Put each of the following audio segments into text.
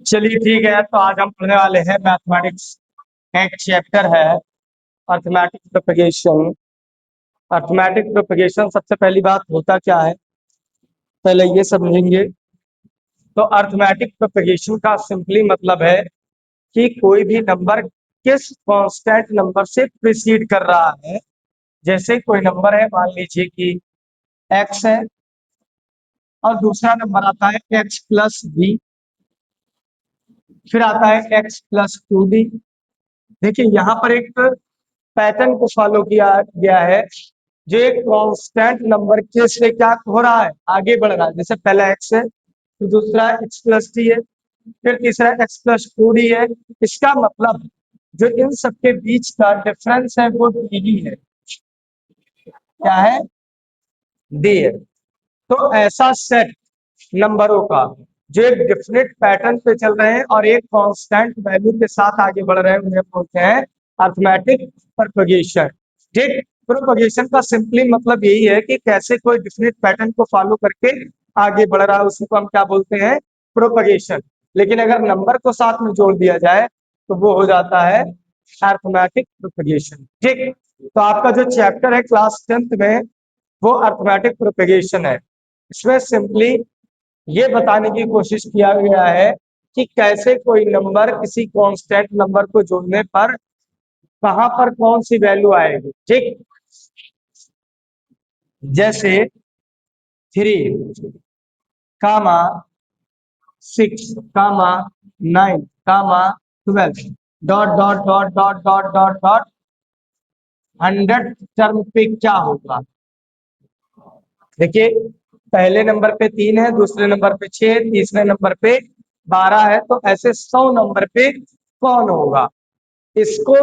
चलिए ठीक है, तो आज हम पढ़ने वाले हैं मैथमेटिक्स का एक चैप्टर है अर्थमेटिक प्रोपगेशन। अर्थमेटिक प्रोपगेशन सबसे पहली बात होता क्या है, पहले ये समझेंगे। तो अर्थमेटिक प्रोपगेशन का सिंपली मतलब है कि कोई भी नंबर किस कांस्टेंट नंबर से प्रीसीड कर रहा है। जैसे कोई नंबर है, मान लीजिए कि x है और दूसरा नंबर आता है x प्लस बी, फिर आता है x प्लस टू डी। देखिए यहाँ पर एक पैटर्न को फॉलो किया गया है, जो एक कांस्टेंट नंबर के से क्या हो रहा है, आगे बढ़ रहा है। जैसे पहला x है, फिर दूसरा x प्लस टी है, फिर तीसरा x प्लस टू डी है। इसका मतलब जो इन सबके बीच का डिफरेंस है वो डी ही है। क्या है? डी है। तो ऐसा सेट नंबरों का जो एक डिफरेंट पैटर्न पे चल रहे हैं और एक कांस्टेंट वैल्यू के साथ आगे बढ़ रहे हैं, उन्हें बोलते हैं अर्थमेटिक प्रोपगेशन। ठीक, प्रोपगेशन का सिंपली मतलब यही है कि कैसे कोई डिफरेंट पैटर्न को फॉलो करके आगे बढ़ रहा है, उसी को हम क्या बोलते हैं, प्रोपगेशन। लेकिन अगर नंबर को साथ में जोड़ दिया जाए तो वो हो जाता है अर्थमेटिक प्रोपगेशन। ठीक, तो आपका जो चैप्टर है क्लास 10th में वो अर्थमेटिक प्रोपगेशन है। इसमें सिंपली ये बताने की कोशिश किया गया है कि कैसे कोई नंबर किसी कांस्टेंट नंबर को जोड़ने पर कहां पर कौन सी वैल्यू आएगी। ठीक, जैसे 3 कामा 6 कामा 9 कामा 12 dot dot dot dot dot dot dot 100 term पे क्या होगा। देखिए, पहले नंबर पे 3 है, दूसरे नंबर पे 6, तीसरे नंबर पे 12 है, तो ऐसे 100 नंबर पे कौन होगा। इसको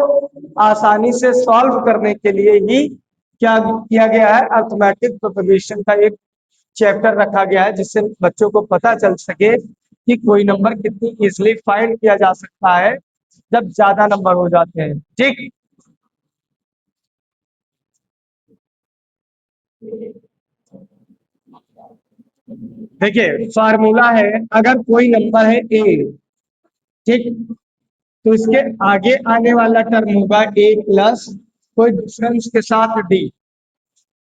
आसानी से सॉल्व करने के लिए ही क्या किया गया है, अर्थमेटिक प्रोपगेशन का एक चैप्टर रखा गया है, जिससे बच्चों को पता चल सके कि कोई नंबर कितनी इजीली फाइंड किया जा सकता है जब ज्यादा नंबर हो जाते हैं। ठीक, देखिए फार्मूला है, अगर कोई नंबर है ए, ठीक, तो इसके आगे आने वाला टर्म होगा ए प्लस कोई डिफरेंस के साथ डी।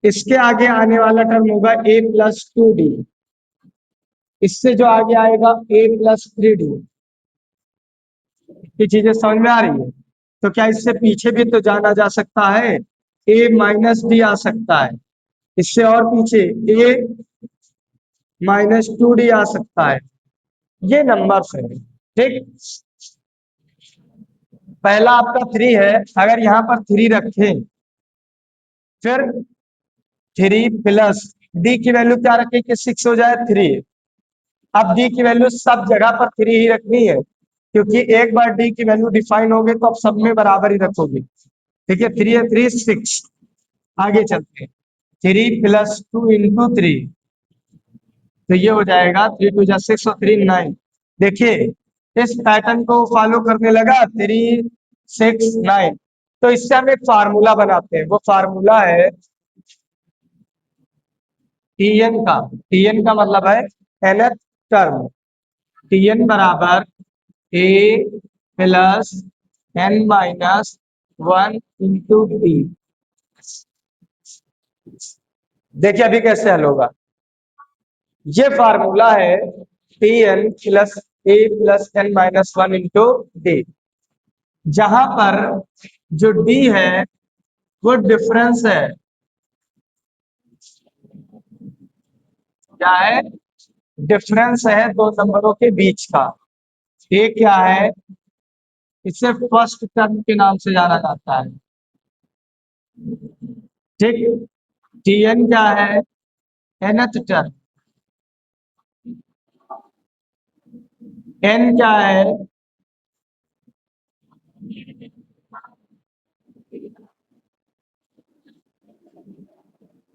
इसके आगे आने वाला टर्म होगा ए प्लस टू डी। इससे जो आगे आएगा ए प्लस थ्री डी। ये चीजें समझ में आ रही है? तो क्या इससे पीछे भी तो जाना जा सकता है, ए माइनस डी आ सकता है। इससे और पीछे ए माइनस टू डी आ सकता है। ये नंबर है। ठीक, पहला आपका 3 है, अगर यहाँ पर 3 रखें, फिर 3 प्लस डी की वैल्यू क्या रखें कि 6 हो जाए 3। अब डी की वैल्यू सब जगह पर 3 ही रखनी है, क्योंकि एक बार डी की वैल्यू डिफाइन हो गई तो अब सब में बराबर ही रखोगे। ठीक है, 3 है, 3 6। आगे चलते हैं, 3 प्लस 2 इंटू 3, तो ये हो जाएगा 3 2 जा 6 और 3 9। देखिए, इस पैटर्न को फॉलो करने लगा, 3 6 9। तो इससे हम एक फार्मूला बनाते हैं, वो फार्मूला है टीएन का। टीएन का मतलब है nth टर्म। टीएन बराबर a plus n minus 1 into d. देखिए अभी कैसे हल होगा। ये फार्मूला है t n plus a plus n minus 1 into d, जहां पर जो डी है वो डिफरेंस है। क्या है? डिफरेंस है दो नंबरों के बीच का। ए क्या है? इसे फर्स्ट टर्म के नाम से जाना जाता है। ठीक, टी एन क्या है? nth term. एन क्या है?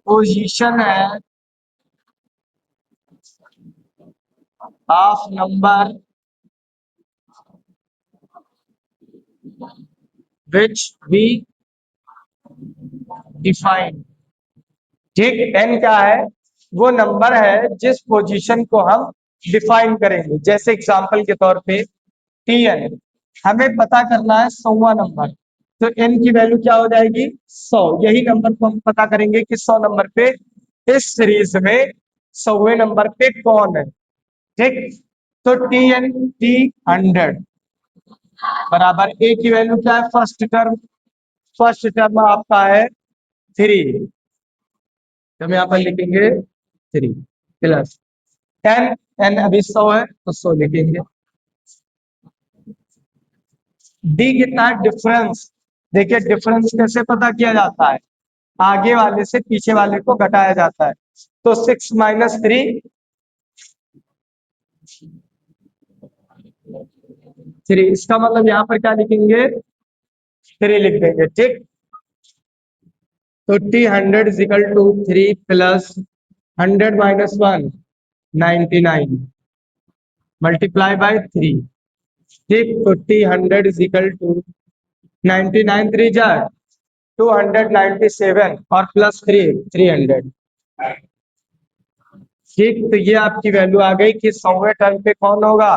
पोजीशन है of number which we define. ठीक, एन क्या है? वो नंबर है जिस पोजीशन को हम डिफाइन करेंगे। जैसे एग्जांपल के तौर पे Tn हमें पता करना है 100वां नंबर, तो n की वैल्यू क्या हो जाएगी 100। यही नंबर को हम पता करेंगे कि 100 नंबर पे इस सीरीज में 100वें नंबर पे कौन है। ठीक, तो Tn T100 बराबर a की वैल्यू क्या है फर्स्ट टर्म आपका है 3, तो हम यहाँ पर लिखेंगे 3 प्लस 10, n अभी 100 है तो 100 लिखेंगे। डी कितना है डिफरेंस। देखिए डिफरेंस कैसे पता किया जाता है, आगे वाले से पीछे वाले को घटाया जाता है। तो 6 - 3 इसका मतलब यहाँ पर क्या लिखेंगे 3 लिख देंगे। ठीक, तो T100 = 3 प्लस 100 - 1 99 मल्टीप्लाई बाय 3। ठीक, तो T100 = 99 297 और प्लस 300। ठीक, तो ये आपकी वैल्यू आ गई कि 100वें टर्म पे कौन होगा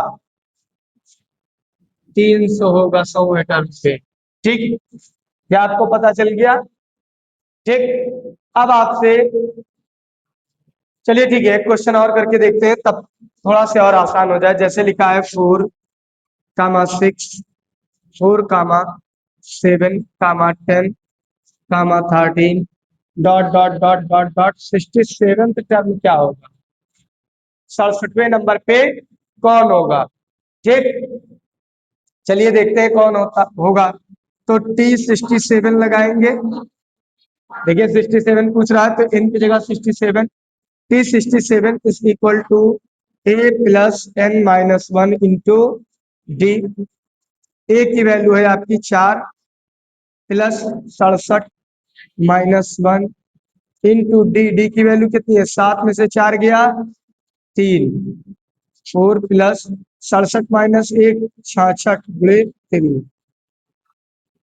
300 होगा 100वें टर्म पे। ठीक, क्या आपको पता चल गया। ठीक, अब आपसे चलिए ठीक है एक क्वेश्चन और करके देखते हैं, तब थोड़ा सा और आसान हो जाए। जैसे लिखा है 4, 6, 4, 7, 10, 13 ... 67th टर्म क्या होगा, 67वें नंबर पे कौन होगा। ठीक, चलिए देखते हैं कौन होगा। तो T67 लगाएंगे। देखिए 67 पूछ रहा है तो इन की जगह 67। T67 = A + n - 1 into D. ए की वैल्यू है आपकी 4 प्लस 67 - 1 इंटू डी। डी की वैल्यू कितनी है 7 में से 4 गया 3। 4 प्लस 67 - 1 66 गुणे 3।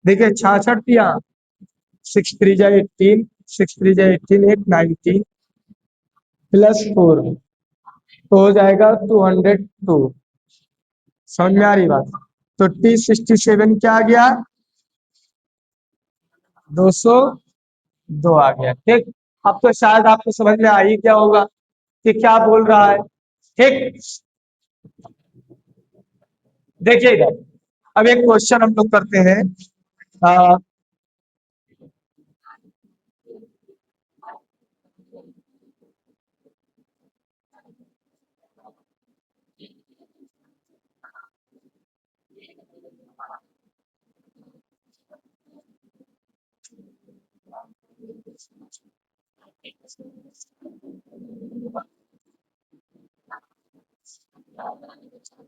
देखिए 66 दिया 6 3 = 18 6 3 = 18 8 19 प्लस 4 तो हो जाएगा 202। समझ में आ रही बात। तो T67 क्या आ गया 202 आ गया। ठीक, अब तो शायद आपको समझ में आ ही क्या होगा कि क्या बोल रहा है। ठीक, देखिए इधर अब एक क्वेश्चन हम लोग करते हैं। आ,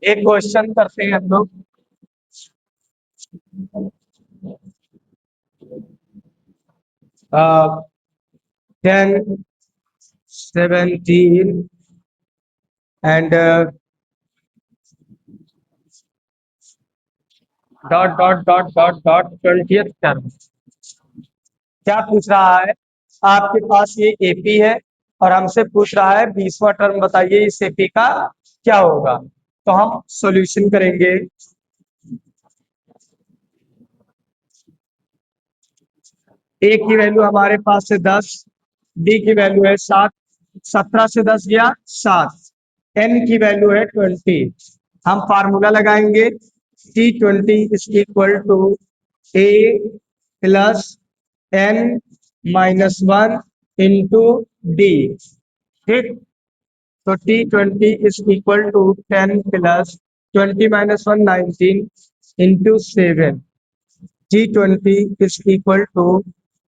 एक क्वेश्चन करते हैं हम लोग। 10 17 एंड .20th टर्म क्या पूछ रहा है। आपके पास ये एपी है और हमसे पूछ रहा है 20वां टर्म बताइए इस एपी का क्या होगा। तो हम सॉल्यूशन करेंगे। ए की वैल्यू हमारे पास है 10, डी की वैल्यू है 7, 17 से 10 गया 7, एन की वैल्यू है 20। हम फार्मूला लगाएंगे T20 = A plus n - 1 into D. ठीक, तो T20 = 10 plus 20 - 1 19 into 7। T20 =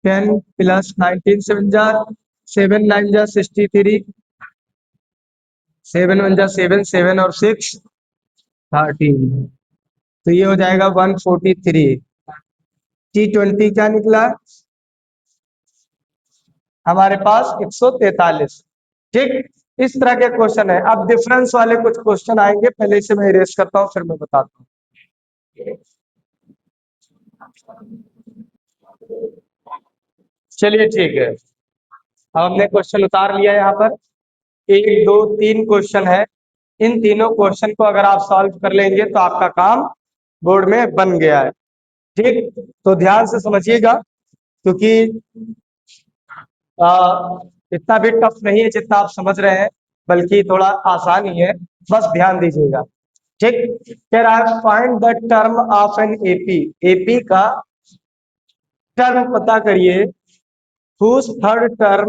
10 plus 19 7 9 63 7 1 7 7 और 6 13। तो ये हो जाएगा 143। T20 क्या निकला हमारे पास 143। ठीक, इस तरह के क्वेश्चन है। अब डिफरेंस वाले कुछ क्वेश्चन आएंगे, पहले से मैं इरेज करता हूँ फिर मैं बताता हूँ। चलिए ठीक है, अब हमने क्वेश्चन उतार लिया यहाँ पर। एक दो तीन क्वेश्चन है, इन तीनों क्वेश्चन को अगर आप सॉल्व कर लेंगे तो आपका काम बोर्ड में बन गया है। ठीक, तो ध्यान से समझिएगा, क्योंकि इतना भी टफ नहीं है जितना आप समझ रहे हैं, बल्कि थोड़ा आसान ही है, बस ध्यान दीजिएगा। ठीक, कह रहा है find the term of an AP, AP का टर्म पता करिए, whose third term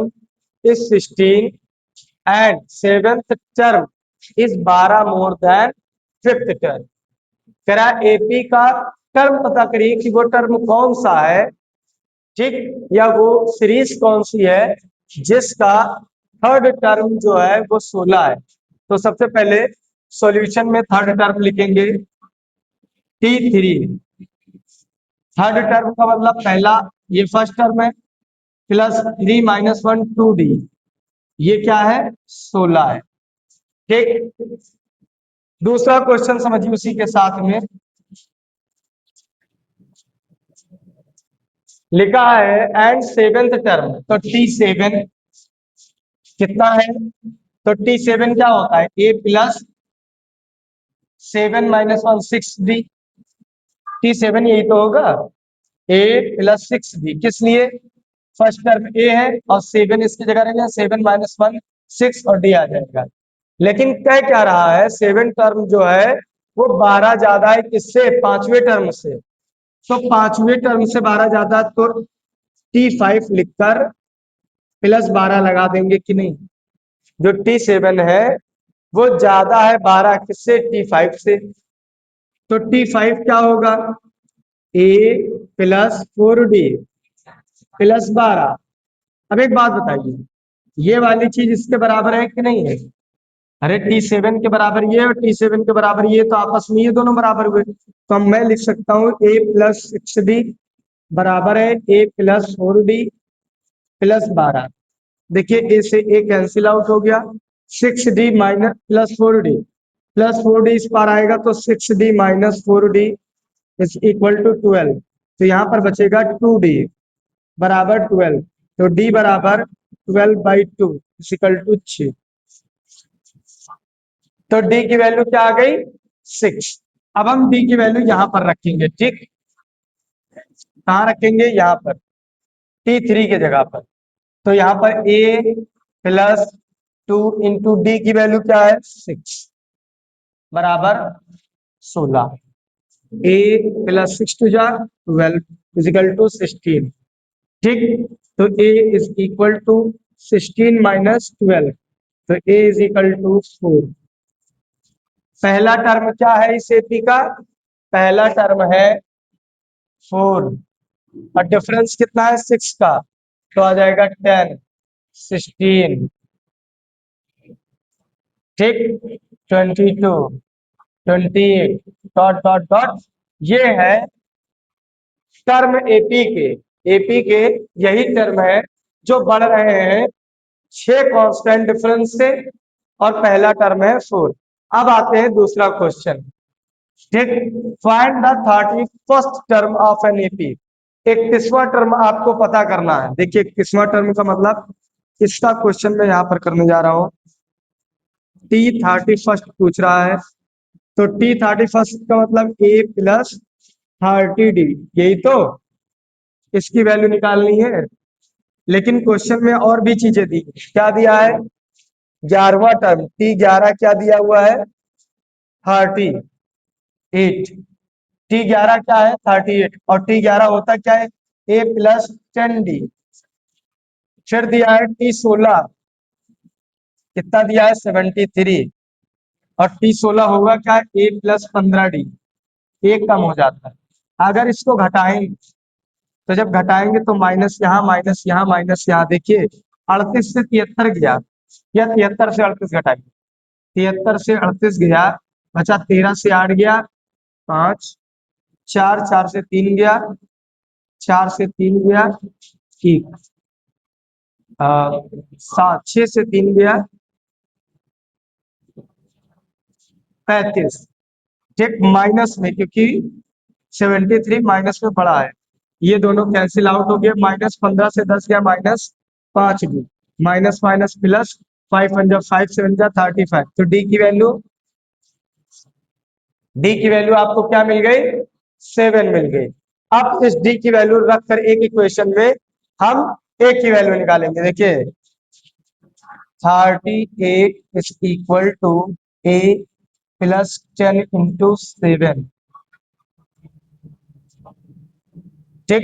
is 16 and seventh term is 12 more than fifth term। कह रहा है एपी का टर्म पता करिए कि वो टर्म कौन सा है, ठीक, या वो सीरीज कौन सी है जिसका थर्ड टर्म जो है वो 16 है। तो सबसे पहले सॉल्यूशन में थर्ड टर्म लिखेंगे T3। थर्ड टर्म का मतलब पहला, ये फर्स्ट टर्म है, प्लस 3 माइनस 1 2D, ये क्या है 16 है। ठीक, दूसरा क्वेश्चन समझिए उसी के साथ में लिखा है एंड सेवेंथ टर्म, तो T7 कितना है, तो T7 क्या होता है A plus 7 minus 1 6D। T7 यही तो होगा, A प्लस 6D, किस लिए, फर्स्ट टर्म A है और 7 इसकी जगह रहेगा, 7 माइनस 1 6 और D आ जाएगा। लेकिन कह क्या रहा है, 7 टर्म जो है वो 12 ज्यादा है किससे, पांचवें टर्म से, तो पांचवें टर्म से 12 ज्यादा, तो T5 लिखकर प्लस 12 लगा देंगे कि नहीं, जो T7 है वो ज्यादा है 12 किससे, T5 से, तो T5 क्या होगा, A प्लस 4D प्लस 12। अब एक बात बताइए, ये वाली चीज इसके बराबर है कि नहीं है, अरे T7 के बराबर ये और T7 के बराबर ये, तो आपस में ये दोनों बराबर हुए, तो अब मैं लिख सकता हूँ A प्लस 6D बराबर है A प्लस 4D प्लस 12। देखिए A से A कैंसिल आउट हो गया, 6D माइनस प्लस 4D इस पार आएगा, तो 6D minus 4D is equal to 12, तो यहाँ पर बचेगा 2D बराबर 12, तो D बराबर 12/2 इक्वल टू 6, तो D की वैल्यू क्या आ गई 6। अब हम D की वैल्यू यहाँ पर रखेंगे, ठीक, कहाँ रखेंगे, यहाँ पर T3 के जगह पर, तो यहाँ पर A प्लस 2 इंटू डी की वैल्यू क्या है 6 बराबर 16, A प्लस 6 टू जा 12 इजिकल टू 16। ठीक, तो A is equal to 16 minus 12, तो A इज इक्वल टू 4। पहला टर्म क्या है इस एपी का, पहला टर्म है 4 और डिफरेंस कितना है 6 का, तो आ जाएगा 10 16, ठीक, 22 28 डॉट डॉट डॉट, ये है टर्म एपी के यही टर्म है जो बढ़ रहे हैं 6 कांस्टेंट डिफरेंस से, और पहला टर्म है 4। अब आते हैं दूसरा क्वेश्चन, ठीक, find the 31st term of an AP, 31वां टर्म आपको पता करना है। देखिए 31वां टर्म का मतलब इसका क्वेश्चन मैं यहाँ पर करने जा रहा हूँ, T31 पूछ रहा है, तो T31 का मतलब A प्लस 30D, यही तो, इसकी वैल्यू निकालनी है। लेकिन क्वेश्चन में और भी चीजें दी, क्या दिया है, 11वां टर्म T11 क्या दिया हुआ है 38, T11 क्या है 38, और T11 होता क्या है A प्लस 10D। फिर दिया है T16, कितना दिया है 73, और T16 होगा क्या A प्लस 15D, एक कम हो जाता है। अगर इसको घटाएंगे, तो जब घटाएंगे तो माइनस यहाँ माइनस यहाँ माइनस यहाँ, देखिए 38 से 73 गया, या 73 से 38 घटाएंगे, 73 से 38 गया, बचा 13 से 8 गया 5, 4 4 से 3 गया, 4 से 3 गया, ठीक, 7 6 से 3 गया 35, ठीक, माइनस में, क्योंकि 73 माइनस में पड़ा है, ये दोनों कैंसिल आउट हो गए, -15 से 10 गया -5 भी, माइनस माइनस प्लस 5 1 जा 5 7 जा 35। तो डी की वैल्यू आपको क्या मिल गई? 7 मिल गई। अब इस डी की वैल्यू रखकर एक इक्वेशन में हम ए की वैल्यू निकालेंगे। देखिए 38 is equal to A plus 10 into 7। ठीक,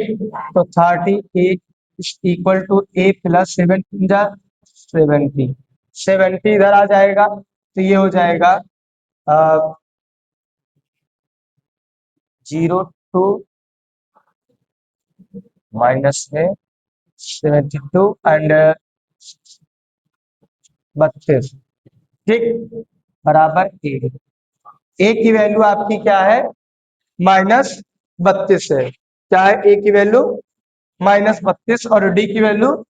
तो 38 is equal to A plus 7 जा 70। 70 इधर आ जाएगा तो ये हो जाएगा 02 माइनस में 72 एंड 32। ठीक, बराबर ए। ए की वैल्यू आपकी क्या है? -32 है। क्या है ए की वैल्यू? -32 और डी की वैल्यू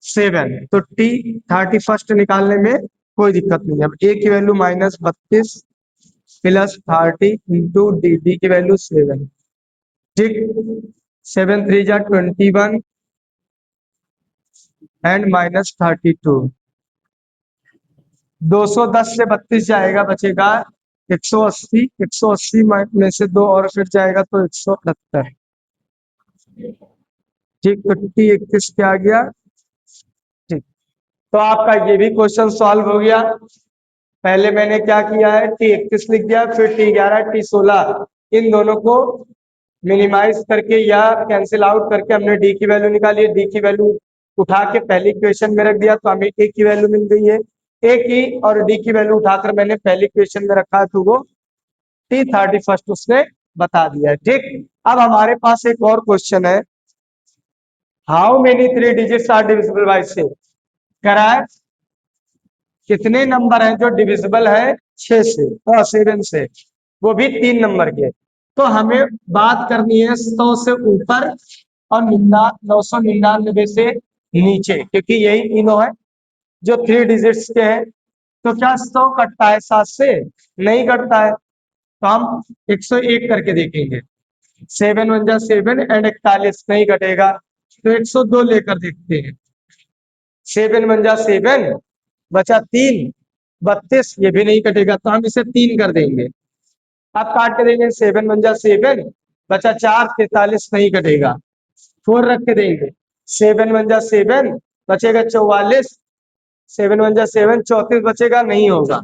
7। तो टी 31 निकालने में कोई दिक्कत नहीं है। अब ए की value -32 plus 30 into D, D की वैल्यू 7। ठीक, 7 3 जा 21 एंड -32। 210 से 32 जाएगा, बचेगा 180। 180 में से 2 और फिर जाएगा तो 178। ठीक, तो टी 31 क्या आ गया? ठीक, तो आपका ये भी क्वेश्चन सॉल्व हो गया। पहले मैंने क्या किया है, टी 31 लिख दिया, फिर टी 11 टी 16 इन दोनों को मिनिमाइज करके या कैंसिल आउट करके हमने डी की वैल्यू निकाली है। डी की वैल्यू उठा के पहली इक्वेशन में रख दिया तो हमें ए की वैल्यू मिल गई है। ए की और डी की वैल्यू उठाकर मैंने पहली इक्वेशन में रखा है तो वो टी 31 उसने बता दिया है। ठीक, अब हमारे पास एक और क्वेश्चन है, how many 3 digits are divisible by 6। कराए कितने नंबर हैं जो डिविजिबल है 6 से और 7 से, वो भी 3 नंबर के। तो हमें बात करनी है 100 से ऊपर और 999 से नीचे, क्योंकि यही तीनों है जो 3 डिजिट्स के हैं। तो क्या 100 कटता है 7 से? नहीं कटता है, तो हम 101 करके देखेंगे। 7 1 जा 7 एंड 41 नहीं कटेगा, तो 102 लेकर देखते हैं। 7 1 जा 7 बचा 3 32, ये भी नहीं कटेगा, तो हम इसे 3 कर देंगे। अब काट के देंगे 7 1 जा 7 बचा 4 43 नहीं कटेगा, 4 रख के देंगे। 7 1 जा 7 बचेगा 44, 7 1 जा 7 34 बचेगा, नहीं होगा।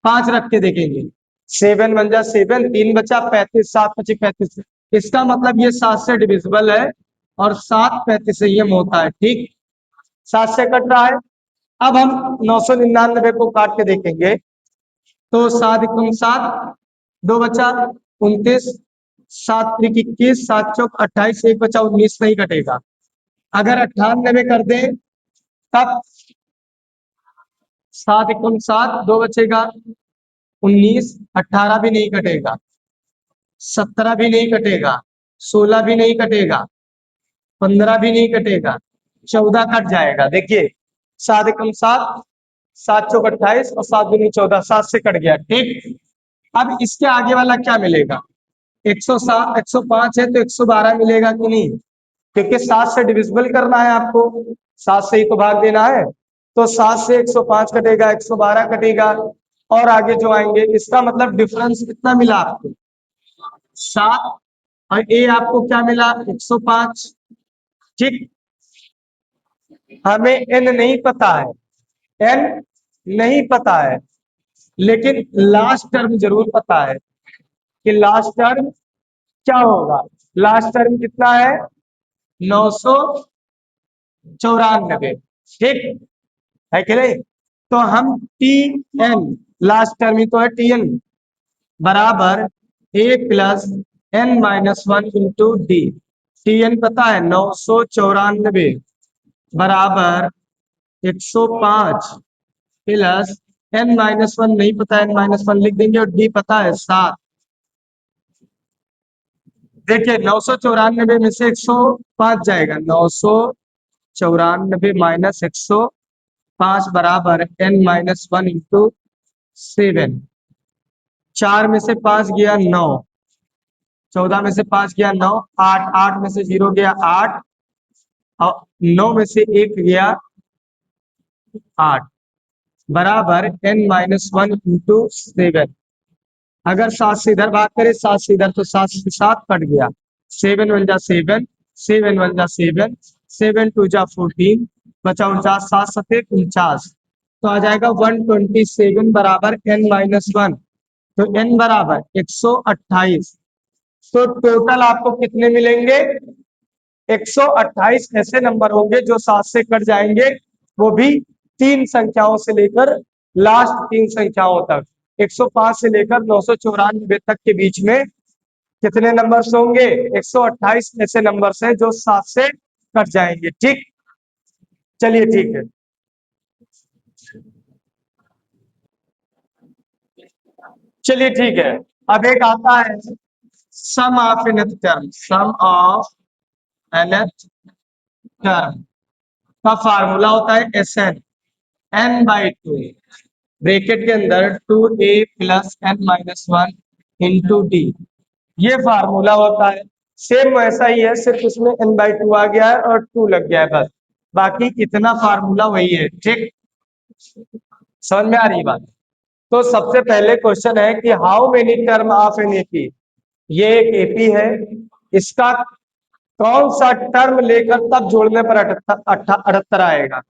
5 रख के देखेंगे। 7 1 जा 7 3 बचा 35, 7 बचे 35। इसका मतलब ये 7 से डिविजिबल है और 7 35 संयम होता है। ठीक, 7 से कट रहा है। अब हम 999 को काट के देखेंगे तो 7 1 7 2 बचा 29, 7 3 21, 7 चौक 28, 1 बचा 19 नहीं कटेगा। अगर 98 कर दें तब 7 1 7 2 बचेगा 19, 18 भी नहीं कटेगा, 17 भी नहीं कटेगा, 16 भी नहीं कटेगा, 15 भी नहीं कटेगा, 14 कट जाएगा। देखिए 7 1 7, 7 चौक 28 और 7 दूनी 14, 7 से कट गया। ठीक, अब इसके आगे वाला क्या मिलेगा? 107 105 है तो 112 मिलेगा कि नहीं? क्योंकि 7 से डिविजिबल करना है आपको, 7 से ही तो भाग देना है। तो 7 से 105 कटेगा, 112 कटेगा और आगे जो आएंगे, इसका मतलब डिफरेंस कितना मिला आपको? 7 और ए आपको क्या मिला? 105। ठीक, हमें एन नहीं पता है, एन नहीं पता है, लेकिन लास्ट टर्म जरूर पता है कि लास्ट टर्म क्या होगा। लास्ट टर्म कितना है? 994। ठीक है कि नहीं? तो हम टी एन, लास्ट टर्म ही तो है टी एन, बराबर a plus n minus 1 into d. T n पता है 994 बराबर 105 प्लस एन माइनस 1 नहीं पता, एन माइनस 1 लिख देंगे और डी पता है 7। देखिए 994 में से 105 जाएगा, 994 माइनस 105 बराबर एन माइनस 1 इंटू 7। 4 में से 5 गया 9, 14 में से 5 गया 9, 8, 8 में से 0 गया 8 और 9 में से 1 गया 8 बराबर n-1 इंटू 7। अगर 7 से इधर बात करें, 7 से इधर, तो 7 से 7 कट गया, 7 1 जा 7, 7 1 जा 7, 7 2 जा 14, बचा 49, 7 7 49, तो आ जाएगा 127 बराबर n-1। तो n बराबर 128। तो टोटल आपको कितने मिलेंगे? 128 ऐसे नंबर होंगे जो 7 से कट जाएंगे, वो भी 3 संख्याओं से लेकर लास्ट 3 संख्याओं तक, 105 से लेकर 994 तक के बीच में कितने नंबर्स होंगे? 128 ऐसे नंबर्स हैं जो 7 से कट जाएंगे। ठीक, चलिए ठीक है। चलिए ठीक है, अब एक आता है sum of nth term. Sum of nth term का फार्मूला होता है एस एन, n/2 ब्रैकेट के अंदर 2a plus n-1 into d, ये फार्मूला होता है। सेम वैसा ही है, सिर्फ इसमें n/2 आ गया है और 2 लग गया है बस, बाकी इतना फार्मूला वही है। ठीक, समझ में आ रही बात? तो सबसे पहले क्वेश्चन है कि how many term of an AP, ये एक एपी है, इसका कौन सा टर्म लेकर तब जोड़ने पर 78 आएगा।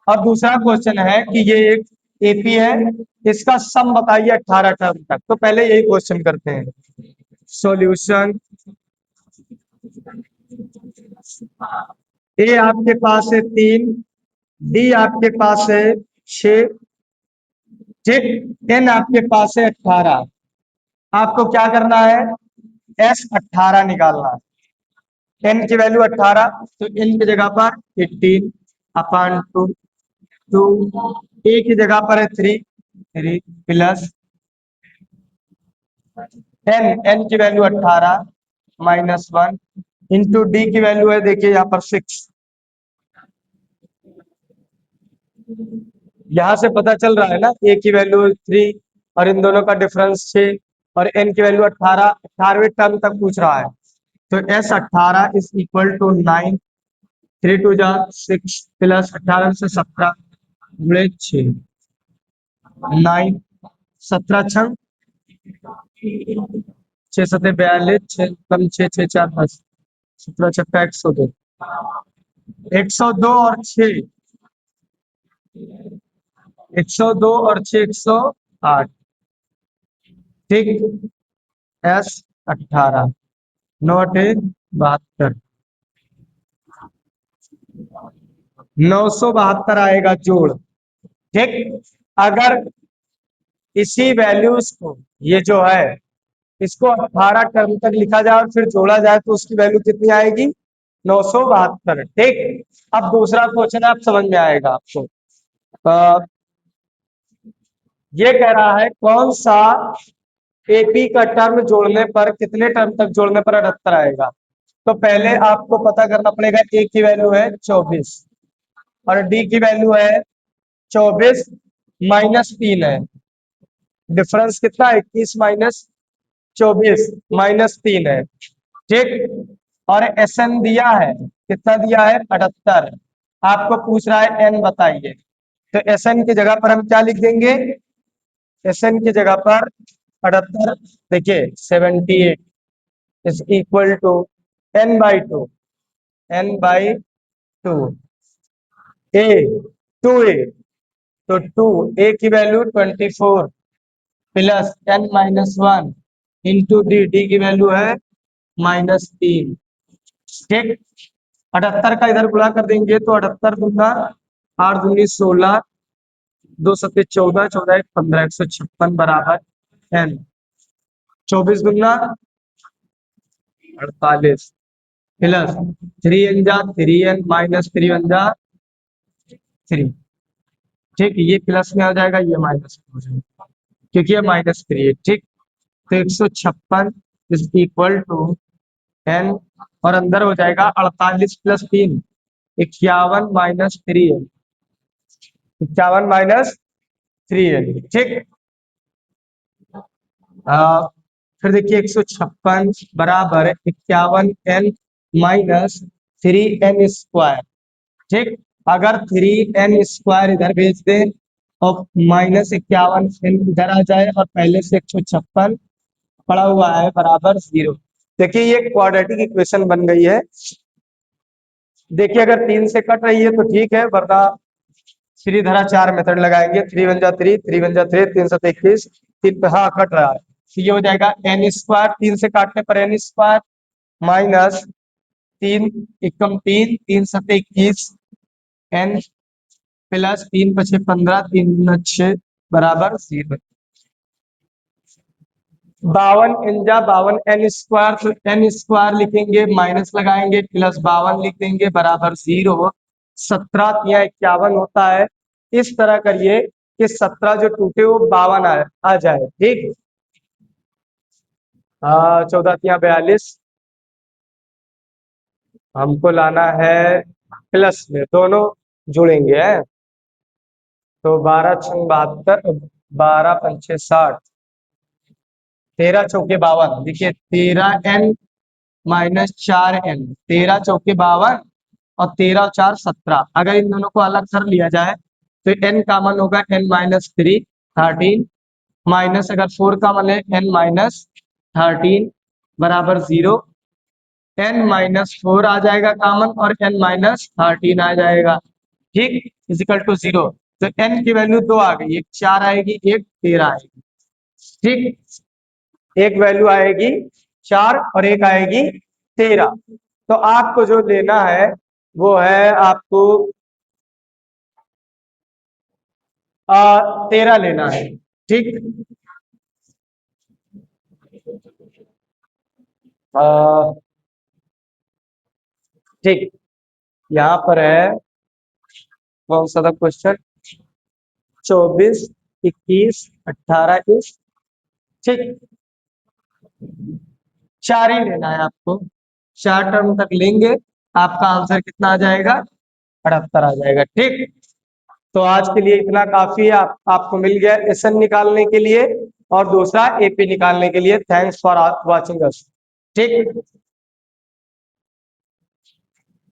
और दूसरा क्वेश्चन है कि ये एक एपी है, इसका सम बताइए 18 टर्म तक। तो पहले यही क्वेश्चन करते हैं। सॉल्यूशन, ए आपके पास है 3, डी आपके पास है 6, ठीक, एन आपके पास है 18। आपको क्या करना है? एस 18 निकालना है। एन की वैल्यू 18, तो एन की जगह पर 18 अपॉन 2, 2 ए की जगह पर है 3, 3 प्लस एन, एन की वैल्यू 18 -1 इंटू डी की वैल्यू है, देखिए यहाँ पर 6। यहां से पता चल रहा है ना, ए की वैल्यू 3 और इन दोनों का डिफरेंस 6 और एन की वैल्यू 18, 18वें टर्म तक पूछ रहा है। तो एस 18 इज इक्वल टू 9, 3 2 जा 6 प्लस 18 से 17 गुणे 6, 9 17 छंग 6 7 42, 6 कम 6 6 4 10, 17 छक्का 102, 102 और 6, 102 और 6 108। ठीक, एस 18 नॉट ए 72, 972 आएगा जोड़। ठीक, अगर इसी वैल्यूज को, ये जो है इसको 18 टर्म तक लिखा जाए और फिर जोड़ा जाए तो उसकी वैल्यू कितनी आएगी? 972। ठीक, अब दूसरा क्वेश्चन आप समझ में आएगा आपको। ये कह रहा है कौन सा एपी का टर्म जोड़ने पर, कितने टर्म तक जोड़ने पर 78 आएगा। तो पहले आपको पता करना पड़ेगा, ए की वैल्यू है 24 और डी की वैल्यू है 24 -3 है, डिफरेंस कितना है? 21 -24 -3 है। ठीक, और एस एन दिया है, कितना दिया है? 78। आपको पूछ रहा है एन बताइए, तो एस एन की जगह पर हम क्या लिख देंगे? एस एन की जगह पर 78, देखिए 78 is equal to n/2, n/2 A 2a, तो 2a की value 24 plus n-1 into D, D की वैल्यू है -3। ठीक, 78 का इधर गुणा कर देंगे तो 78 दूना 8 दूनी 16, 2 सत्ते 14, 14 1 15, 156 बराबर n, 24 दूना 48 प्लस 3 n जा 3n -3 1 जा 3। ठीक, ये प्लस में आ जाएगा, ये माइनस में हो जाएगा क्योंकि ये -3 है। ठीक, तो 156 इज इक्वल टू n, और अंदर हो जाएगा 48 प्लस 3, 51 -3 है, 51 -3 है। ठीक, फिर देखिए 156 बराबर 51 n -3 n स्क्वायर। ठीक, अगर 3n² इधर भेज दे और -51n इधर आ जाए और पहले से 156 पड़ा हुआ है बराबर 0। देखिए ये क्वाड्रेटिक इक्वेशन बन गई है। देखिए अगर 3 से कट रही है तो ठीक है, वरना श्रीधरा 4 मेथड लगाएंगे। 3 × 3 3 × 3 3 7 21 3 पे हाँ कट रहा है, तो ये हो जाएगा n²। 3 से काटने पर n² माइनस 3 एकम 3 3 7 21 n प्लस 3 × 5 = 15 3 × 6 बराबर 0। 52 n², तो n² लिखेंगे माइनस लगाएंगे प्लस 52 लिख देंगे बराबर 0। 17 या 51 होता है। इस तरह करिए कि 17 जो टूटे वो 52 आ जाए। ठीक, 14 या 42 हमको लाना है प्लस में, दोनों जुड़ेंगे है। तो 12 × 6 = 72, 12 × 5 = 60, 13 चौके 52। देखिए 13n माइनस 4n, 13 चौके 52 और 13 और 4 17। अगर इन दोनों को अलग कर लिया जाए तो n कॉमन होगा, n-3 13 माइनस अगर 4 कॉमन है n-13 बराबर 0। n-4 आ जाएगा कॉमन और n-13 आ जाएगा। ठीक, इजिकल टू 0। तो n की वैल्यू 2 आ गई, एक 4 आएगी एक 13 आएगी। ठीक, एक वैल्यू आएगी 4 और एक आएगी 13। तो आपको जो लेना है वो है आपको 13 लेना है। ठीक, ठीक, यहाँ पर है कौन सा था क्वेश्चन, 24 21 18 इस। ठीक, 4 ही लेना है आपको, 4 टर्म तक लेंगे, आपका आंसर कितना आ जाएगा, 78 आ जाएगा। ठीक, तो आज के लिए इतना काफी है। आपको मिल गया एसएन निकालने के लिए और दूसरा एपी निकालने के लिए। Thanks for watching us. ठीक।